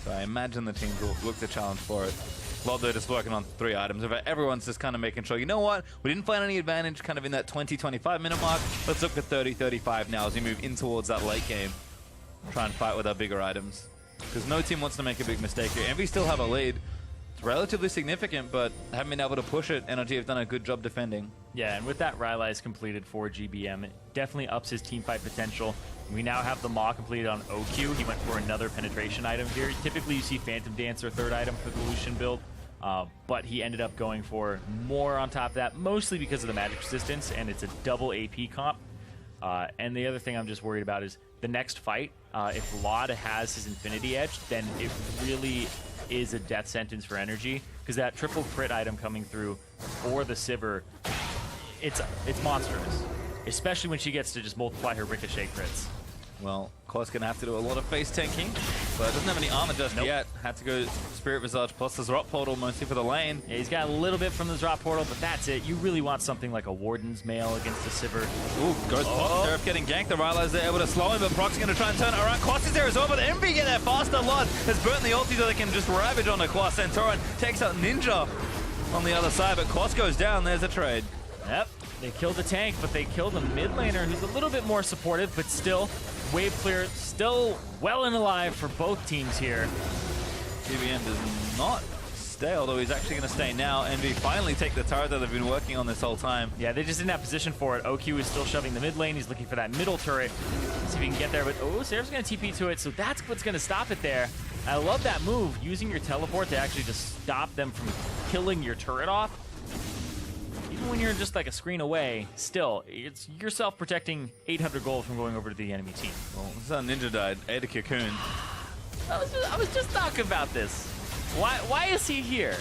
So I imagine the teams will look to challenge for it. Lod though just working on 3 items. Everyone's just kind of making sure, you know what, we didn't find any advantage kind of in that 20-25 minute mark. Let's look for 30-35 now as we move in towards that late game. Try and fight with our bigger items. Because no team wants to make a big mistake here. Envy still have a lead. It's relatively significant, but haven't been able to push it. NRG have done a good job defending. Yeah, and with that Rylai's completed for GBM, it definitely ups his team fight potential. We now have the Maw completed on OQ. He went for another penetration item here. Typically you see Phantom Dancer third item for the Lucian build, but he ended up going for more on top of that, mostly because of the magic resistance, and it's a double AP comp. And the other thing I'm just worried about is the next fight. If Lod has his Infinity Edge, then it really is a death sentence for NRG, because that triple crit item coming through for the Sivir, it's monstrous, especially when she gets to just multiply her ricochet crits. Well, Klaus gonna have to do a lot of face tanking, but doesn't have any armor just yet. Had to go Spirit Visage plus the Zrot Portal mostly for the lane. Yeah, he's got a little bit from the Zrot Portal, but that's it. You really want something like a Warden's Mail against the Sivir. Ooh, goes Pop. Seraph getting ganked. The Rylai's there able to slow him, but Proc's gonna try and turn it around. Klaus is there as well, but Envy get there faster. Lod has burnt the ulti so they can just ravage onto Klaus. Santorin takes out Ninja on the other side, but Klaus goes down. There's a trade. Yep, they killed the tank, but they killed a mid laner who's a little bit more supportive, but still, wave clear, still well and alive for both teams here. GBM does not stay, although he's actually going to stay now. Envy finally take the turret that they've been working on this whole time. Yeah, they just didn't have position for it. OQ is still shoving the mid lane. He's looking for that middle turret. See if he can get there, but oh, Seraph's going to TP to it, so that's what's going to stop it there. I love that move, using your teleport to actually just stop them from killing your turret off. Even when you're just like a screen away, still, it's yourself protecting 800 gold from going over to the enemy team. Well, this is how Ninja died. Ate a cocoon. I was just talking about this. Why is he here?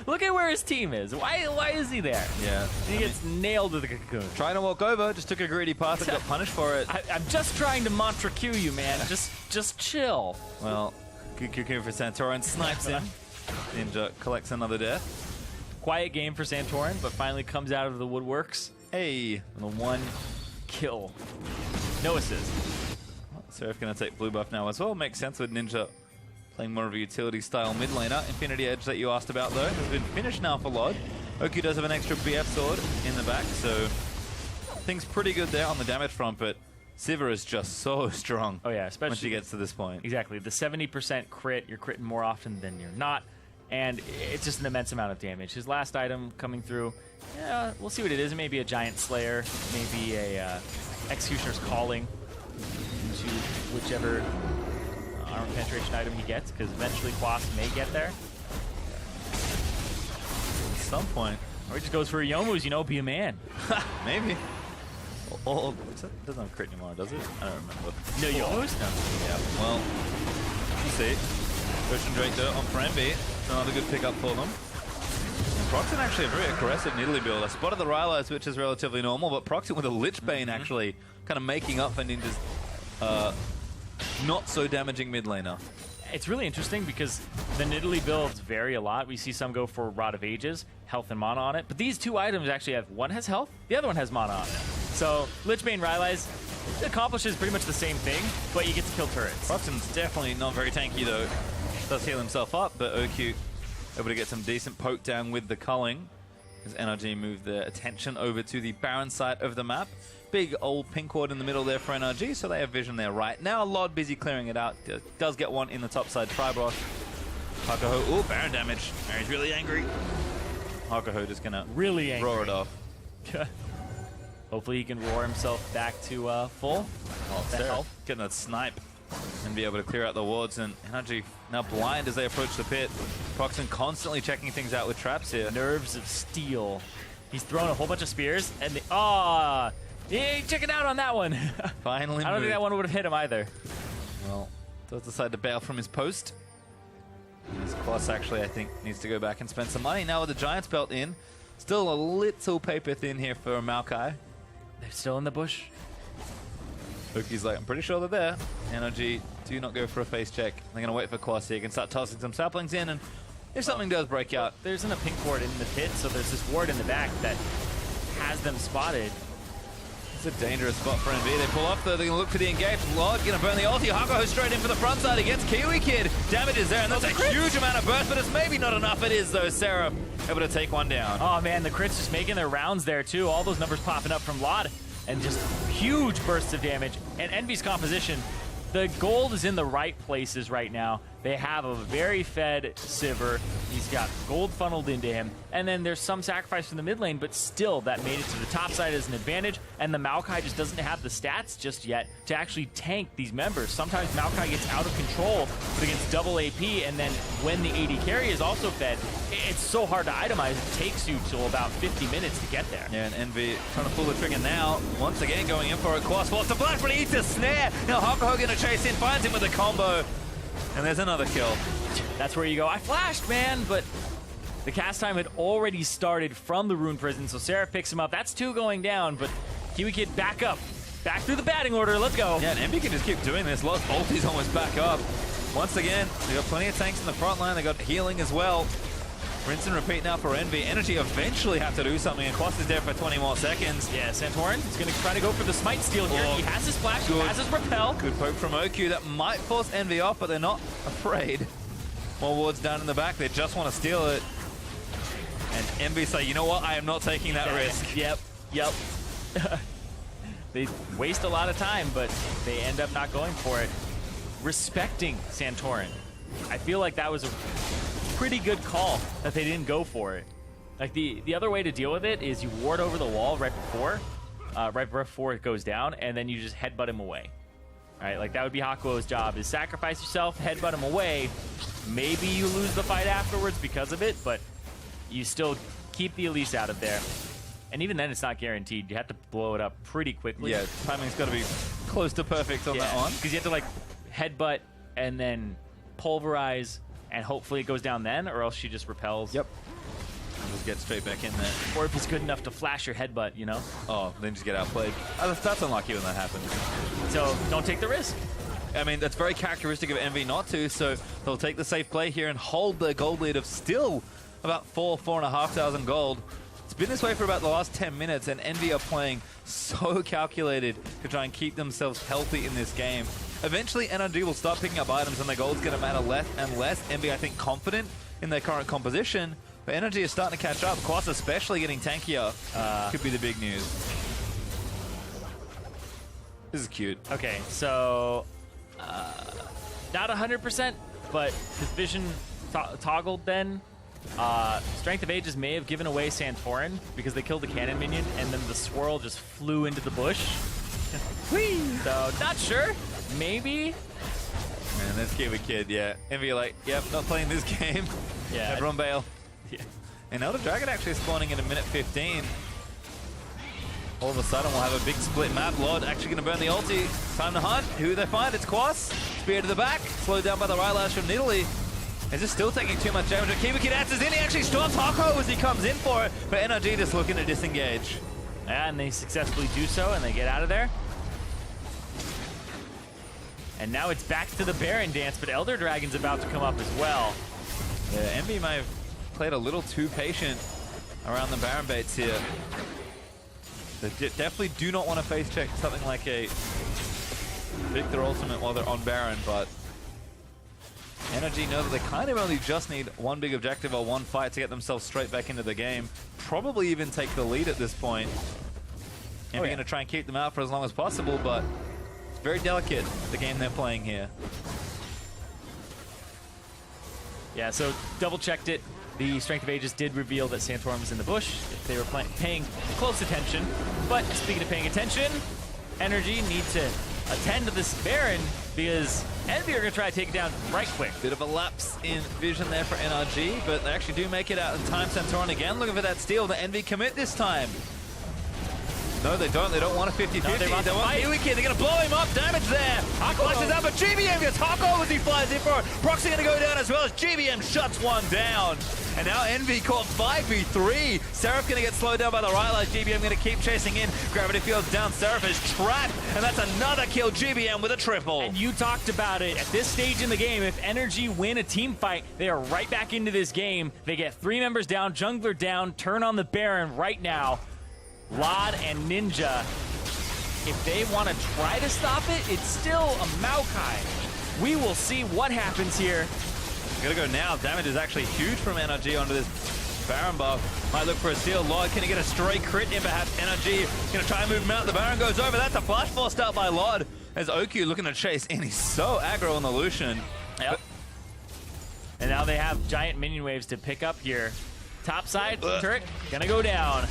Look at where his team is. Why is he there? Yeah. And he gets nailed with a cocoon. Trying to walk over, just took a greedy path and got punished for it. I'm just trying to mantra Q you, man. Just chill. Well, good cocoon for Santorin. Snipes him. Ninja collects another death. Quiet game for Santorin, but finally comes out of the woodworks. Hey. And the 1 kill. No assist. Seraph going to take blue buff now as well. Makes sense with Ninja playing more of a utility style mid laner. Infinity Edge that you asked about though has been finished now for Lod. Oki does have an extra BF sword in the back, so things pretty good there on the damage front, but Sivir is just so strong. Oh yeah, especially when she gets to this point. Exactly. The 70% crit, you're critting more often than you're not. And it's just an immense amount of damage. His last item coming through, yeah, we'll see what it is. It may be a Giant Slayer, maybe a Executioner's Calling into whichever armor penetration item he gets, because eventually Quas may get there. At some point. Or he just goes for a Youmu's, you know, be a man. Maybe. Oh, it doesn't have crit anymore, does it? I don't remember. No Youmu's? No. Yeah, well, you see. Ocean Drake though on frame B. Another good pickup for them. And Proxen actually a very aggressive Nidalee build. I spotted the Rylai's, which is relatively normal, but Proxen with a Lich Bane actually kind of making up for Ninja's not so damaging mid laner. It's really interesting because the Nidalee builds vary a lot. We see some go for Rod of Ages, health and mana on it, but these 2 items actually have, one has health, the other one has mana on it. So Lich Bane Rylai's accomplishes pretty much the same thing, but you get to kill turrets. Proxen's definitely not very tanky though. Does heal himself up, but OQ able to get some decent poke down with the culling as NRG move their attention over to the Baron side of the map. Big old pink ward in the middle there for NRG, so they have vision there right now. Lod busy clearing it out. Does get one in the top side. Tribosh. Hakuho. Ooh, Baron damage. He's really angry. Hakuho just gonna really roar it off. Hopefully he can roar himself back to full. Oh, getting that snipe and be able to clear out the wards, and NRG now blind as they approach the pit. Proxen constantly checking things out with traps here. Nerves of steel. He's throwing a whole bunch of spears, and check it out on that one. Finally I don't think that one would have hit him either. Well, does decide to bail from his post. This Quas actually, I think, needs to go back and spend some money now with the Giants belt in. Still a little paper thin here for Maokai. They're still in the bush. Hookie's like, I'm pretty sure they're there. NRG, do not go for a face check. They're going to wait for Quas here. He can start tossing some saplings in, and if something does break out. There isn't a pink ward in the pit, so there's this ward in the back that has them spotted. It's a dangerous spot for NV. They pull off, though. They're going to look for the engage. Lord going to burn the ulti. Hakuho straight in for the front side against Kiwi Kid. Damage is there, and that's a huge amount of burst, but it's maybe not enough. It is, though. Sarah able to take one down. Oh, man, the crits just making their rounds there, too. All those numbers popping up from Lod, and just huge bursts of damage. And Envy's composition, the gold is in the right places right now. They have a very fed Sivir. He's got gold funneled into him. And then there's some sacrifice from the mid lane, but still that made it to the top side as an advantage. And the Maokai just doesn't have the stats just yet to actually tank these members. Sometimes Maokai gets out of control but against double AP, and then when the AD carry is also fed, it's so hard to itemize. It takes you till about 50 minutes to get there. Yeah, and Envy trying to pull the trigger now. Once again going in for a Quas. Falls to Black, but he eats a snare. Now Hakuho going to chase in, finds him with a combo. And there's another kill. That's where you go, I flashed, man, but the cast time had already started from the Rune Prison, so Sarah picks him up. That's 2 going down, but Kiwi Kid back up. Back through the batting order, let's go. Yeah, and Envy can just keep doing this. Lost ulti's almost back up. Once again, they got plenty of tanks in the front line. They got healing as well. Rinse and repeat now for Envy. Energy eventually have to do something, and Quas is there for 20 more seconds. Yeah, Santorin is going to try to go for the smite steal here. He has his flash, he has his repel. Good poke from OQ. That might force Envy off, but they're not afraid. More wards down in the back. They just want to steal it. And Envy say, you know what? I am not taking that risk. Yep. They waste a lot of time, but they end up not going for it. Respecting Santorin. I feel like that was a pretty good call that they didn't go for it. Like the other way to deal with it is you ward over the wall right before it goes down, and then you just headbutt him away. All right, like that would be Hakuo's job, is sacrifice yourself, headbutt him away. Maybe you lose the fight afterwards because of it, but you still keep the Elise out of there. And even then, it's not guaranteed. You have to blow it up pretty quickly. Yeah, timing's got to be close to perfect on that one. Because you have to like headbutt and then pulverize, and hopefully it goes down then, or else she just repels. Yep. And just get straight back in there. Or if he's good enough to flash your headbutt, you know? Oh, then just get outplayed. That's unlucky when that happens. So don't take the risk. I mean, that's very characteristic of Envy not to, so they'll take the safe play here and hold their gold lead of still about 4,500 gold. It's been this way for about the last 10 minutes, and Envy are playing so calculated to try and keep themselves healthy in this game. Eventually, NRG will start picking up items, and their gold's going to matter less and less. Envy, I think, confident in their current composition, but NRG is starting to catch up. Quas especially getting tankier could be the big news. This is cute. Okay, so not 100%, but his vision toggled then. Strength of Ages may have given away Santorin because they killed the cannon minion, and then the swirl just flew into the bush. Whee! So, not sure. Maybe. Man, that's Kiwi Kid, yeah. Envy like, yep, not playing this game. Yeah. Everyone bail. Yeah. And Elder Dragon actually spawning in a minute 15. All of a sudden, we'll have a big split map. Lord actually going to burn the ulti. Time to hunt. Who they find? It's Quas. Spear to the back. Slowed down by the Rylash from Nidalee. Is this still taking too much damage? Kiwi Kid answers in. He actually stops Hakuho as he comes in for it. But NRG just looking to disengage. Yeah, and they successfully do so, and they get out of there. And now it's back to the Baron dance, but Elder Dragon's about to come up as well. Yeah, Envy may have played a little too patient around the Baron baits here. They definitely do not want to face check something like a Victor Ultimate while they're on Baron, but NRG know that they kind of only just need one big objective or one fight to get themselves straight back into the game. Probably even take the lead at this point. Envy going to try and keep them out for as long as possible, but it's very delicate, the game they're playing here. Yeah, so double-checked it. The Strength of Ages did reveal that Santorin was in the bush if they were paying close attention. But speaking of paying attention, NRG need to attend to this Baron because Envy are going to try to take it down right quick. Bit of a lapse in vision there for NRG, but they actually do make it out in time. Santorin again looking for that steal. The Envy commit this time. No, they don't. They don't want a 50-50. No, they want Kiwi Kid. They're going to blow him up. Damage there. Flashes out, but GBM gets Hako as he flies in for it. Proxy going to go down as well as GBM shuts one down. And now Envy caught 5v3. Seraph going to get slowed down by the Rylai's. GBM going to keep chasing in. Gravity Field's down. Seraph is trapped. And that's another kill. GBM with a triple. And you talked about it. At this stage in the game, if NRG win a team fight, they are right back into this game. They get 3 members down, jungler down, turn on the Baron right now. Lod and Ninja, if they want to try to stop it, it's still a Maokai. We will see what happens here. Gotta go now. Damage is actually huge from NRG onto this Baron buff. Might look for a steal. Lod, can he get a stray crit in perhaps? NRG gonna try and move him out. The Baron goes over. That's a flash force start by Lod. As OQ looking to chase in. He's so aggro on the Lucian. Yep. And now they have giant minion waves to pick up here. Top side turret gonna go down.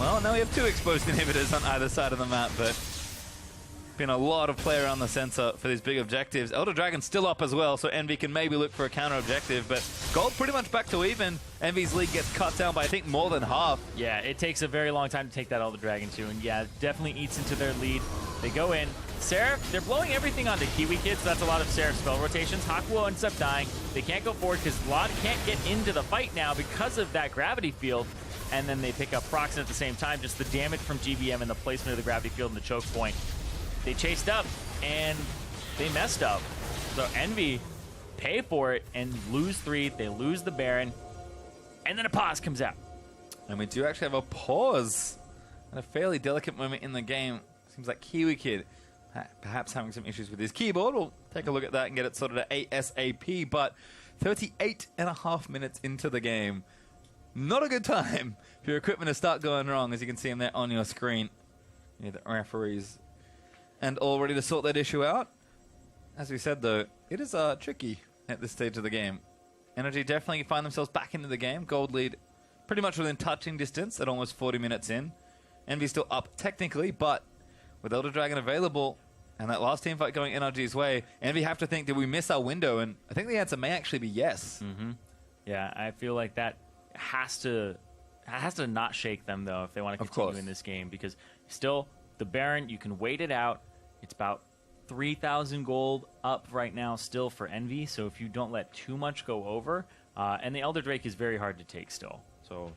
Well, now we have 2 exposed inhibitors on either side of the map, but been a lot of play around the sensor for these big objectives. Elder Dragon's still up as well, so Envy can maybe look for a counter objective, but gold pretty much back to even. Envy's lead gets cut down by, I think, more than half. Yeah, it takes a very long time to take that Elder Dragon too, and yeah, definitely eats into their lead. They go in. Seraph, they're blowing everything onto Kiwi Kid, so that's a lot of Seraph spell rotations. Hakuo ends up dying. They can't go forward because Lod can't get into the fight now because of that gravity field. And then they pick up Proxen at the same time. Just the damage from GBM and the placement of the gravity field and the choke point. They chased up and they messed up. So Envy pay for it and lose 3. They lose the Baron. And then a pause comes out. And we do actually have a pause and a fairly delicate moment in the game. Seems like Kiwi Kid perhaps having some issues with his keyboard. We'll take a look at that and get it sorted at ASAP. But 38.5 minutes into the game. Not a good time for your equipment to start going wrong, as you can see them there on your screen. You know, the referees and all ready to sort that issue out. As we said, though, it is tricky at this stage of the game. NRG definitely find themselves back into the game. Gold lead pretty much within touching distance at almost 40 minutes in. Envy still up technically, but with Elder Dragon available and that last team fight going NRG's way, Envy have to think, did we miss our window? And I think the answer may actually be yes. Yeah, I feel like that has to not shake them though if they want to continue in this game, because still the Baron, you can wait it out. It's about 3,000 gold up right now still for Envy, so if you don't let too much go over, and the Elder Drake is very hard to take still. So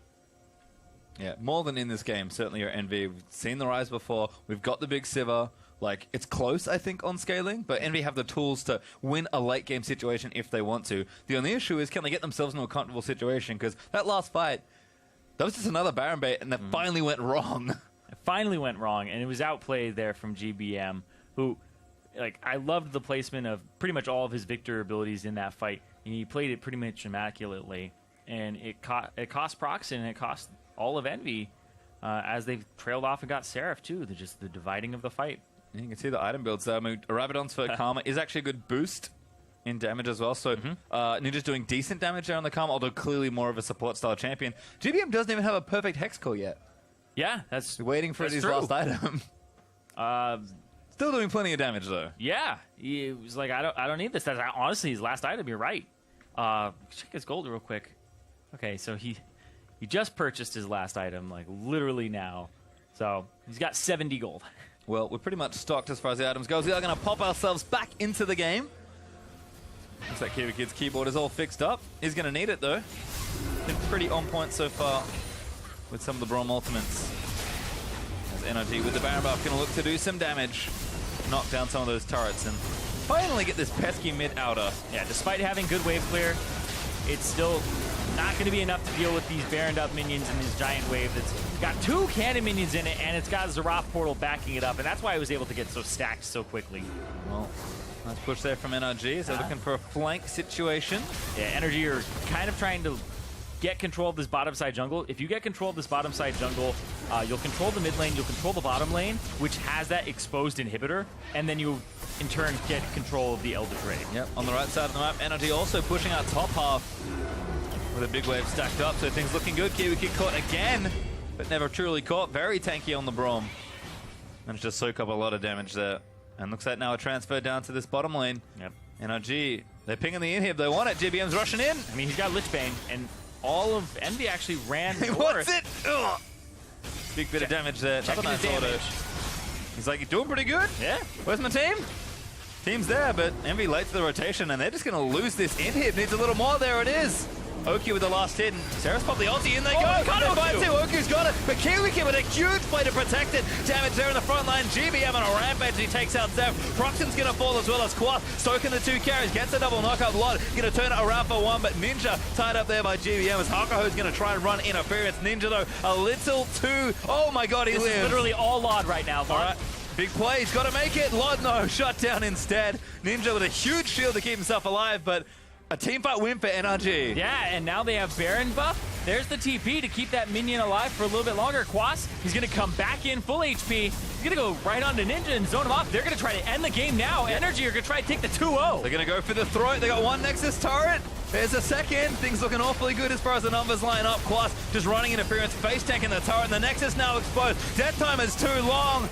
yeah, more than in this game, certainly your Envy. We've seen the Rise before. We've got the big Sivir. Like, it's close, I think, on scaling, but Envy have the tools to win a late-game situation if they want to. The only issue is, can they get themselves into a comfortable situation? Because that last fight, that was just another Baron bait, and that finally went wrong. It finally went wrong, and it was outplayed there from GBM, who, like, I loved the placement of pretty much all of his Victor abilities in that fight. And he played it pretty much immaculately, and it cost Proxen, and it cost all of Envy as they trailed off and got Seraph, too. Just the dividing of the fight. You can see the item builds there. I mean, Rabadon's for Karma is actually a good boost in damage as well. So Ninja's doing decent damage there on the Karma, although clearly more of a support style champion. GBM doesn't even have a perfect Hex Core yet. Yeah, that's waiting for his last item. Still doing plenty of damage though. Yeah, he was like, I don't need this. That's honestly his last item. You're right. Check his gold real quick. Okay, so he just purchased his last item, like literally now. So he's got 70 gold. Well, we're pretty much stocked as far as the items goes. We are going to pop ourselves back into the game. Looks like Kiwi Kid's keyboard is all fixed up. He's going to need it, though. Been pretty on point so far with some of the Braum ultimates. As NRG with the Baron buff going to look to do some damage. Knock down some of those turrets and finally get this pesky mid-outer. Yeah, despite having good wave clear, it's still not going to be enough to deal with these Baroned up minions and this giant wave that's got 2 cannon minions in it, and it's got Xerath portal backing it up, and that's why I was able to get so stacked so quickly. Well, nice push there from NRG. So looking for a flank situation. Yeah, NRG are kind of trying to get control of this bottom side jungle. If you get control of this bottom side jungle, you'll control the mid lane, you'll control the bottom lane, which has that exposed inhibitor, and then you in turn get control of the Elder Drake. Yep, on the right side of the map, NRG also pushing out top half with a big wave stacked up, so things looking good. Kiwi Kid caught again, but never truly caught. Very tanky on the Braum. Managed to soak up a lot of damage there. And looks like now a transfer down to this bottom lane. Yep. NRG, they're pinging the inhib. They want it. GBM's rushing in. I mean, he's got Lich Bane, and all of Envy actually ran He north. wants it. Ugh. Big bit of damage there. Checking Another his nice auto. damage. He's like, you're doing pretty good. Yeah. Where's my team? Team's there, but Envy late to the rotation, and they're just going to lose this inhib. Needs a little more. There it is. Oki with the last hit, and Sarah's popped the ulti, in they go. Got They're Oki. by two. Oku's got it, but Kiwi Kid with a huge play to protect it. Damage there in the front line. GBM on a rampage. He takes out Zeph. Proxim's going to fall as well as Quath. Stoking the two carries. Gets a double knockup. Lod going to turn it around for one, but Ninja tied up there by GBM as Hakaho's going to try and run interference. Ninja, though, a little too... Oh, my God, he This lives. is literally all Lod right now. All right. Big play, he's got to make it. Lod, no, shut down instead. Ninja with a huge shield to keep himself alive, but a teamfight win for NRG. Yeah, and now they have Baron buff. There's the TP to keep that minion alive for a little bit longer. Quas, he's going to come back in full HP. He's going to go right on to Ninja and zone him off. They're going to try to end the game now. NRG are going to try to take the 2-0. They're going to go for the throat. They got one Nexus turret. There's a second. Things looking awfully good as far as the numbers line up. Quas just running interference, face tanking the turret, and the Nexus now exposed. Death time is too long.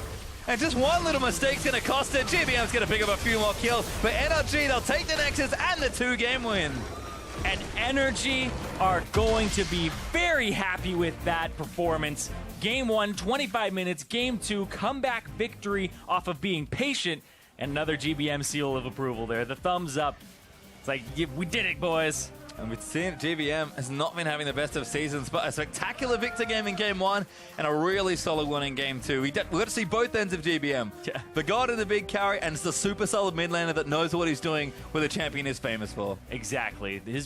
And just one little mistake's going to cost it. GBM's going to pick up a few more kills. But NRG, they'll take the Nexus and the 2-game win. And NRG are going to be very happy with that performance. Game 1, 25 minutes. Game 2, comeback victory off of being patient. And another GBM seal of approval there. The thumbs up. It's like, yeah, we did it, boys. And we've seen GBM has not been having the best of seasons, but a spectacular victor game in Game 1 and a really solid one in Game 2. We got to see both ends of GBM. Yeah. The god in the big carry, and it's the super solid mid laner that knows what he's doing, where the champion is famous for. Exactly. His